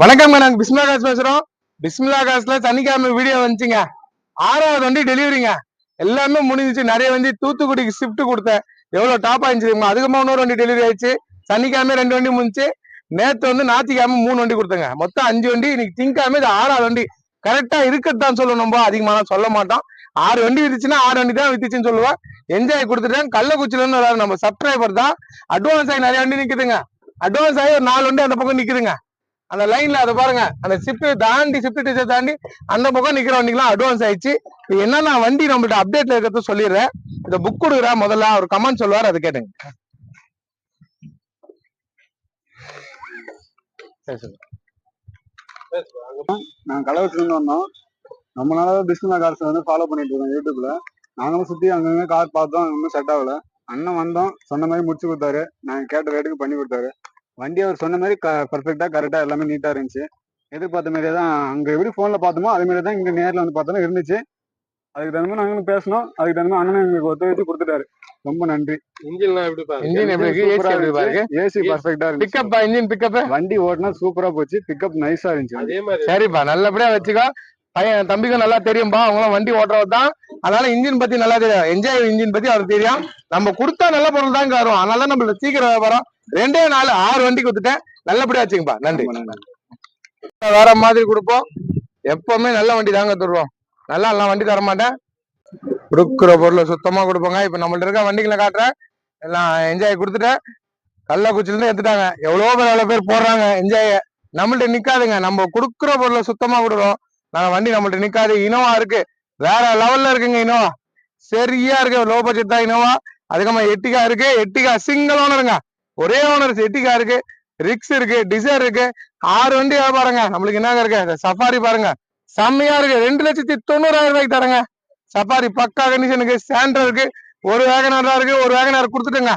வணக்கம்ங்க, நாங்க பிஸ்மிலா காசு பேசுறோம். பிஸ்மிலா காசுல சனிக்கிழமை வீடியோ வந்துச்சுங்க. 6வது வண்டி டெலிவரிங்க. எல்லாமே முடிஞ்சிச்சு. நிறைய வண்டி தூத்துக்குடிக்கு ஷிஃப்ட் கொடுத்தேன். எவ்வளவு டாப் ஆயிடுச்சுமா. அதுக்கப்புறமா இன்னொரு வண்டி டெலிவரி ஆயிடுச்சு. சனிக்கிழமை 2 வண்டி முடிஞ்சு. நேத்து ஞாயிற்றுக்கிழமை 3 வண்டி கொடுத்தேங்க. மொத்தம் 5 வண்டி. இன்னைக்கு திங்கக்கிழமை இது 6வது வண்டி. கரெக்டா இருக்கத்தான் சொல்லணும், அதிகமான சொல்ல மாட்டோம். 6 வண்டி வித்துச்சுன்னா 6 வண்டி தான் வித்துச்சுன்னு சொல்லுவேன். என்ஜாய் கொடுத்துட்டேன். கள்ளக்குச்சில இருந்து வராது நம்ம சப்ஸ்கிரைபர் தான். அட்வான்ஸ் ஆகி நிறைய வண்டி நிக்குதுங்க. அட்வான்ஸ் ஆகி ஒரு 4 வண்டி அந்த பக்கம் நிக்குதுங்க. அந்த லைன்ல அதை பாருங்க, அந்த ஷிஃப்ட் தாண்டி ஷிஃப்ட் டீச்சர் தாண்டி அந்த பக்கம் நிக்கிற வண்டிக்கெல்லாம் அட்வான்ஸ் ஆயிடுச்சு. என்னன்னா வண்டி நம்மள்ட்ட அப்டேட்ல இருக்கிறத சொல்லிடுறேன். இதை புக் கொடுக்குறேன். முதல்ல ஒரு கமெண்ட் சொல்லுவார், அது கேட்டுங்க. நாங்க கள்ளக்குறிச்சில வந்தோம். ரொம்ப நாளாவே பிஸ்மிலா கார்ஸ் வந்து ஃபாலோ பண்ணிட்டு இருக்கோம் யூடியூப்ல. நாங்களும் சுத்தி அங்கங்க கார் பார்த்தோம், ஒன்றும் செட் ஆகல. அண்ணன் வந்தோம், சொன்ன மாதிரி முடிச்சு கொடுத்தாரு. நாங்க கேட்ட ரேட்டுக்கு பண்ணி கொடுத்தாரு. வண்டி அவர் சொன்ன மாதிரி பர்ஃபெக்டா கரெக்டா எல்லாமே நீட்டா இருந்துச்சு. எதிர்பார்த்த மாதிரியே தான் அங்க எப்படி போன்ல பார்த்தோமோ அதே மாதிரி தான் இங்க நேர்ல வந்து பார்த்தோம் இருந்துச்சு. அதுக்கு தகுந்த நாங்களும் பேசணும். அதுக்கு தகுந்த அண்ணன் எங்களுக்கு ஒத்துழைச்சு கொடுத்துட்டாரு. ரொம்ப நன்றி. ஏசி பர்ஃபெக்டா இருந்துச்சு. வண்டி ஓட்டினா சூப்பரா போச்சு. பிக்கப் நைஸா இருந்துச்சு. சரிப்பா, நல்லபடியா வச்சுக்கோ. பையன் தம்பிக்கும் நல்லா தெரியும்பா, அவங்களாம் வண்டி ஓட்டுறது தான். அதனால இன்ஜின் பத்தி நல்லா தெரியும். என்ஜாய் இன்ஜின் பத்தி அவருக்கு தெரியும். நம்ம கொடுத்தா நல்ல பொருள் தான் வரும். அதனால நம்மள சீக்கிரம் வியாபாரம் 2 நாள் 6 வண்டி கொடுத்துட்டேன். நல்லபடியா வச்சுங்கப்பா. நன்றி. வேற மாதிரி கொடுப்போம். எப்பவுமே நல்ல வண்டி தாங்க தருவோம். நல்லா வண்டி தர மாட்டேன். கொடுக்குற பொருளை சுத்தமா கொடுப்போங்க. இப்ப நம்மள்ட்ட இருக்க வண்டிகளை காட்டுறேன். எல்லாம் என்ஜாய் கொடுத்துட்டேன். கள்ளக்குச்சில இருந்து எடுத்துட்டாங்க. எவ்வளவு பேர் போடுறாங்க என்ஜாய். நம்மள்ட்ட நிக்காதுங்க. நம்ம கொடுக்குற பொருளை சுத்தமா கொடுக்குறோம். நாங்க வண்டி நம்மள்ட்ட நிக்காது. இனோவா இருக்கு, வேற லெவல்ல இருக்குங்க. இனோவா சரியா இருக்கு. லோ பட்ஜெட் தான் இனோவா. அதுக்கப்புறமா எட்டிகா இருக்கு. எட்டிகா சிங்கிள் ஓனருங்க, ஒரே ஓனர். எட்டிகா இருக்கு, ரிக்ஸ் இருக்கு, டிசைர் இருக்கு. 6 வண்டி பாருங்க. நம்மளுக்கு என்னங்க இருக்கு, சஃபாரி பாருங்க, செம்மையா இருக்கு. 2,90,000 ரூபாய்க்கு தரங்க. சஃபாரி பக்கா கண்டிஷனுக்கு. சாண்ட்ரா இருக்கு, ஒரு வேகனார் தான் இருக்கு. ஒரு வேகனார் கொடுத்துட்டுங்க.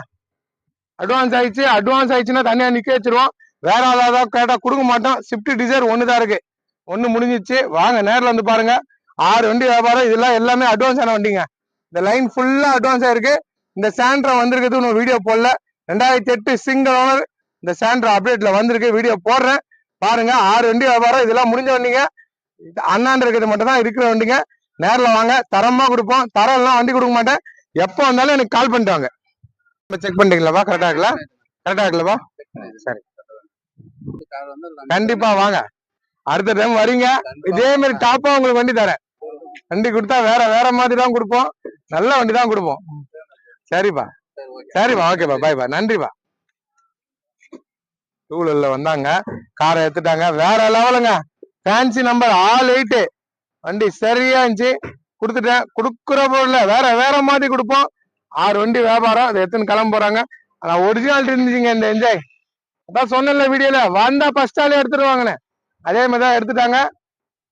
அட்வான்ஸ் ஆயிடுச்சுன்னா தனியா நிக்க வச்சிருவோம். வேற ஏதாவது கேட்டா கொடுக்க மாட்டோம். ஸ்விஃப்ட் டிசைர் ஒண்ணுதான் இருக்கு. ஒண்ணு முடிஞ்சிச்சு. வாங்க நேர்ல வந்து பாருங்க. 6 வண்டி வியாபாரம். இதெல்லாம் எல்லாமே அட்வான்ஸ் ஆன வண்டிங்க. இந்த லைன் ஃபுல்லா அட்வான்ஸ் ஆயிருக்கு. இந்த சாண்ட்ரா வந்திருக்குது, இன்னும் வீடியோ போடல. 2008 சிங்கிள் ஓனர். இந்த சாண்ட்ரா அப்டேட்ல வந்திருக்கு, வீடியோ போடுறேன் பாருங்க. 6 வண்டி வியாபாரம். இதெல்லாம் முடிஞ்ச வண்டிங்க. அண்ணாண்டு இருக்கிறது மட்டும் தான் இருக்கிற வண்டிங்க. நேரில் வாங்க, தரமா கொடுப்போம். தரம் எல்லாம் வண்டி கொடுக்க மாட்டேன். எப்போ வந்தாலும் எனக்கு கால் பண்ணிட்டு வாங்க. செக் பண்ணிட்டீங்களாப்பா? கரெக்டா இருக்குல்லப்பா? சரி, கண்டிப்பா வாங்க. அடுத்த டைம் வரீங்க, இதே மாதிரி டாப்பா உங்களுக்கு வண்டி தரேன். வண்டி கொடுத்தா வேற மாதிரி தான் கொடுப்போம். நல்ல வண்டி தான் கொடுப்போம். சரிப்பா, ஓகேப்பா, பாய்ப்பா, நன்றிப்பா. டூவீலர்ல வந்தாங்க, காரை எடுத்துட்டாங்க. வேற லெவலுங்க. ஃபேன்சி நம்பர் ஆல் 8 வண்டி சரியா இருந்துச்சு. கொடுத்துட்டேன். கொடுக்குற பொருள்ல வேற மாதிரி கொடுப்போம். 6 வண்டி வியாபாரம். அதை எடுத்துன்னு கிளம்ப போறாங்க. ஆனா ஒரிஜினாலிட்டி இருந்துச்சுங்க இந்த என்ஜாய். அதான் சொன்ன வீடியோல வந்தா ஃபர்ஸ்ட் ஆளே எடுத்துருவாங்கன்னு. அதே மாதிரிதான் எடுத்துட்டாங்க.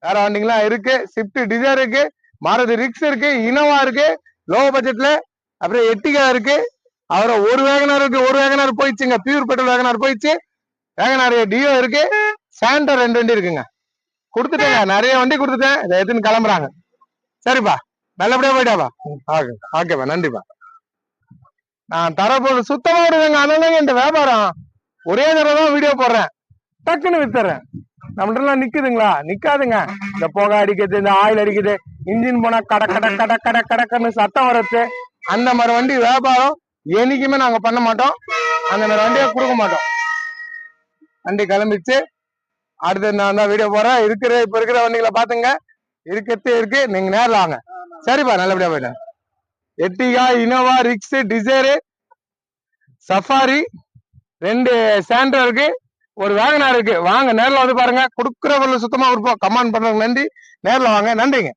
வேற வண்டிங்கெல்லாம் இருக்கு. ஸ்விஃப்ட் டிசைர் இருக்கு, மாருதி ரிக்ஸ் இருக்கு, இனோவா இருக்கு லோ பட்ஜெட்ல. அப்புறம் எட்டிகா இருக்கு. அப்புறம் ஒரு வேகனார் இருக்கு. ஒரு வேகனார் போயிடுச்சுங்க, பியூர் பெட்ரோல் வேகனார் போயிடுச்சு. வேகனார் டியோ இருக்கு. சாண்டர் 2 வண்டி இருக்குங்க. கொடுத்துட்டேங்க, நிறைய வண்டி கொடுத்துட்டேன். இதை எடுத்துன்னு கிளம்புறாங்க. சரிப்பா, நல்லபடியா போயிட்டாப்பா. ஓகேப்பா, நன்றிப்பா. நான் தரப்போது சுத்தமா விடுவேங்க. அதனால இந்த வியாபாரம் ஒரே தடவை தான் வீடியோ போடுறேன், டக்குன்னு வித்துறேன். நம்மள்ட்ட நிக்குதுங்களா? நிக்காதுங்க. இந்த புகை அடிக்குது, இந்த ஆயில் அடிக்குது, இன்ஜின் போனா கடன்னு சத்தம் வரது. அந்த மாதிரி வண்டி வியாபாரம் என்னைக்குமே நாங்க பண்ண மாட்டோம். அந்த மாதிரி வண்டியை கொடுக்க மாட்டோம். வண்டி கிளம்பிச்சு. அடுத்து நான் தான் வீடியோ போறேன். இப்ப இருக்கிற வண்டிகளை பாத்துங்க. இருக்கு, நீங்க நேரில் வாங்க. சரிப்பா, நல்லபடியா போயிட்டேன். Ertiga, Innova, Ritz, Dzire, Safari, 2 Santro இருக்கு, ஒரு வேகனார் இருக்கு. வாங்க நேரில் வந்து பாருங்க. கொடுக்குற பொருள் சுத்தமா கொடுப்போம். கமெண்ட் பண்றவங்க நன்றி. நேரில் வாங்க. நன்றிங்க.